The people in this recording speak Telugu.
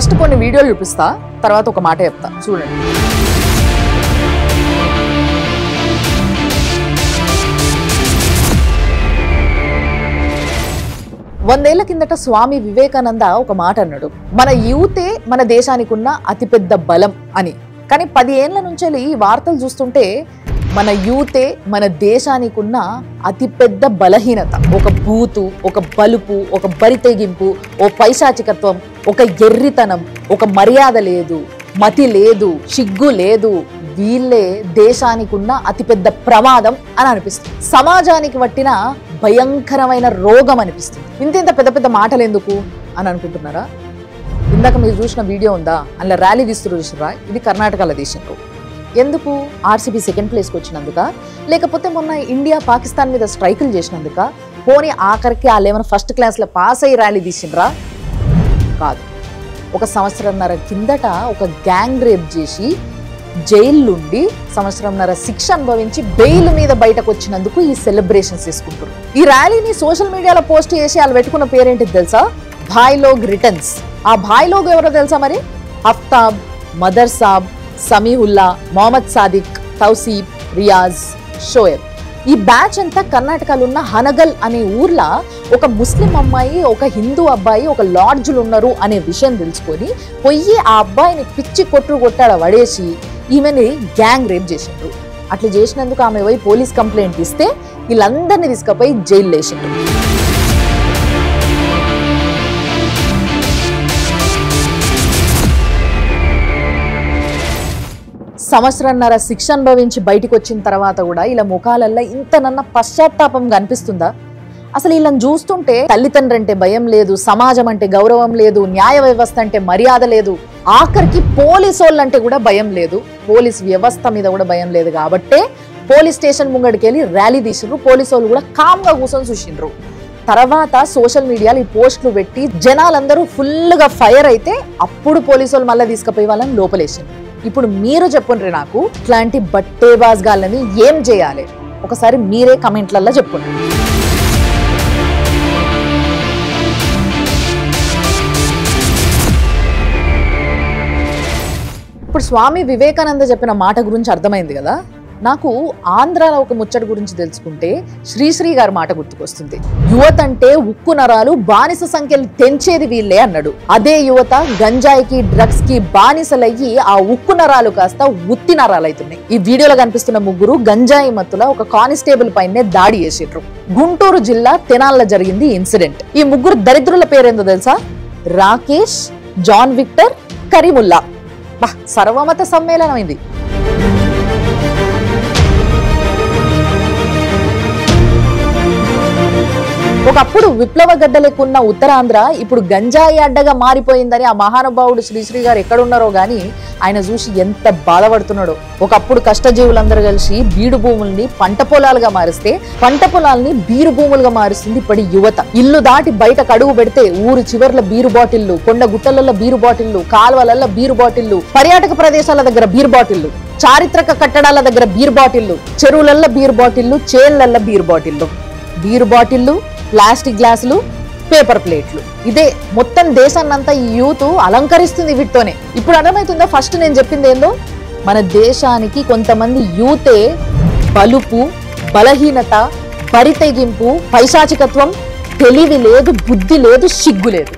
ఫస్ట్ కొన్ని వీడియోలు చూపిస్తా, తర్వాత ఒక మాట చెప్తా చూడండి. వందేళ్ల కిందట స్వామి వివేకానంద ఒక మాట అన్నాడు, మన యూతే మన దేశానికి ఉన్న అతిపెద్ద బలం అని. కానీ 10 ఏళ్ల నుంచి ఈ వార్తలు చూస్తుంటే మన యూతే మన దేశానికి ఉన్న అతిపెద్ద బలహీనత. ఒక బూతు, ఒక బలుపు, ఒక బరితెగింపు, ఓ పైశాచికత్వం, ఒక ఎర్రితనం, ఒక మర్యాద లేదు, మతి లేదు, సిగ్గు లేదు. వీళ్ళే దేశానికి ఉన్న అతిపెద్ద ప్రమాదం అని అనిపిస్తుంది. సమాజానికి పట్టిన భయంకరమైన రోగం అనిపిస్తుంది. ఇంత పెద్ద పెద్ద మాటలు ఎందుకు అని అనుకుంటున్నారా? ఇందాక మీరు చూసిన వీడియో ఉందా, అందులో ర్యాలీ తీస్తున్నారు చూసారా? ఇది కర్ణాటకలో తీసినారు. ఎందుకు? ఆర్సీబీ సెకండ్ ప్లేస్కి వచ్చినందుక, లేకపోతే మొన్న ఇండియా పాకిస్తాన్ మీద స్ట్రైకులు చేసినందుక, పోనీ ఆఖరికి వాళ్ళు ఏమైనా ఫస్ట్ క్లాస్లో పాస్ అయ్యి ర్యాలీ తీసిండ్రా? కాదు. 1 సంవత్సరంన్నర కిందట ఒక గ్యాంగ్ రేప్ చేసి జైలుండి సంవత్సరంన్నర శిక్ష అనుభవించి బెయిల్ మీద బయటకు వచ్చినందుకు ఈ సెలబ్రేషన్స్ తీసుకుంటారు. ఈ ర్యాలీని సోషల్ మీడియాలో పోస్ట్ చేసి వాళ్ళు పెట్టుకున్న పేరేంటిది తెలుసా? భాయ్ లోగ్ రిటర్న్స్. ఆ భాయ్ లోగ్ ఎవరో తెలుసా మరి? అఫ్తాబ్, మదర్ సాబ్, సమీహుల్లా, మొహమ్మద్ సాదిక్, తౌసీబ్, రియాజ్, షోయబ్. ఈ బ్యాచ్ అంతా కర్ణాటకలో ఉన్న హనగల్ అనే ఊర్లో ఒక ముస్లిం అమ్మాయి, ఒక హిందూ అబ్బాయి ఒక లాడ్జ్లు ఉన్నారు అనే విషయం తెలుసుకొని పోయి ఆ అబ్బాయిని పిచ్చి కొట్టాడ పడేసి ఈమెని గ్యాంగ్ రేప్ చేసిండ్రు. అట్లా చేసినందుకు ఆమె పోయి పోలీస్ కంప్లైంట్ ఇస్తే వీళ్ళందరినీ తీసుకుపోయి జైలు వేసిండ్రు. సంవత్సరంన్నర శిక్ష అనుభవించి బయటకు వచ్చిన తర్వాత కూడా ఇలా ముఖాలల్లో ఇంతనన్న పశ్చాత్తాపం కనిపిస్తుందా? అసలు వీళ్ళని చూస్తుంటే తల్లిదండ్రులు అంటే భయం లేదు, సమాజం అంటే గౌరవం లేదు, న్యాయ వ్యవస్థ అంటే మర్యాద లేదు, ఆఖరికి పోలీసు వాళ్ళంటే కూడా భయం లేదు, పోలీస్ వ్యవస్థ మీద కూడా భయం లేదు. కాబట్టే పోలీస్ స్టేషన్ ముంగడికి వెళ్ళి ర్యాలీ తీసిండ్రు. పోలీసు వాళ్ళు కూడా కామ్గా కూర్చొని చూసిండ్రు. తర్వాత సోషల్ మీడియాలో ఈ పోస్టులు పెట్టి జనాలందరూ ఫుల్గా ఫైర్ అయితే అప్పుడు పోలీసు వాళ్ళు మళ్ళీ తీసుకుపోయి వాళ్ళని లోపలేసిండ్రు. ఇప్పుడు మీరు చెప్పండి నాకు, ఇట్లాంటి బట్టేబాజ్గాళ్ళని ఏం చేయాలి? ఒకసారి మీరే కమెంట్లలో చెప్పండి. ఇప్పుడు స్వామి వివేకానంద చెప్పిన మాట గురించి అర్థమైంది కదా. నాకు ఆంధ్రాలో ఒక ముచ్చట గురించి తెలుసుకుంటే శ్రీశ్రీ గారి మాట గుర్తుకొస్తుంది. యువత అంటే ఉక్కు నరాలు, బానిస సంఖ్యలు తెంచేది వీళ్ళే అన్నాడు. అదే యువత గంజాయికి, డ్రగ్స్ కి బానిసలయ్యి ఆ ఉక్కు నరాలు కాస్త ఉత్తి నరాలు అవుతున్నాయి. ఈ వీడియోలో కనిపిస్తున్న ముగ్గురు గంజాయి మత్తుల ఒక కానిస్టేబుల్ పైనే దాడి చేసిండ్రు. గుంటూరు జిల్లా తెనాల్లో జరిగింది ఇన్సిడెంట్. ఈ ముగ్గురు దరిద్రుల పేరేందో తెలుసా? Rakesh, John Victor, Karimullah. సర్వమత సమ్మేళనం ఇది. ఒకప్పుడు విప్లవ గడ్డలెక్కున్న ఉత్తరాంధ్ర ఇప్పుడు గంజాయి అడ్డగా మారిపోయిందని ఆ మహానుభావుడు శ్రీశ్రీ గారు ఎక్కడున్నారో గాని ఆయన చూసి ఎంత బాధపడుతున్నాడో. ఒకప్పుడు కష్టజీవులందరూ కలిసి బీడు భూముల్ని పంట పొలాలుగా మారిస్తే పంట పొలాల్ని బీరు భూములుగా మారుస్తుంది ఇప్పటి యువత. ఇల్లు దాటి బయట కడుగు పెడితే ఊరు చివర్ల బీరు బాటిళ్లు, కొండ గుట్టలలో బీరు బాటిళ్లు, కాల్వలలో బీరు బాటిళ్లు, పర్యాటక ప్రదేశాల దగ్గర బీరు బాటిళ్లు, చారిత్రక కట్టడాల దగ్గర బీరు బాటిళ్లు, చెరువులల్లో బీరు బాటిళ్లు, చేన్లల్లో బీరు బాటిళ్లు, బీరు బాటిళ్లు, ప్లాస్టిక్ గ్లాసులు, పేపర్ ప్లేట్లు. ఇదే మొత్తం దేశాన్నంతా ఈ యూత్ అలంకరిస్తుంది వీటితోనే. ఇప్పుడు అర్థమవుతుందా ఫస్ట్ నేను చెప్పింది ఏందో? మన దేశానికి కొంతమంది యూతే బలుపు, బలహీనత, బరితెగింపు, పైశాచికత్వం, తెలివి లేదు, బుద్ధి లేదు, సిగ్గు లేదు.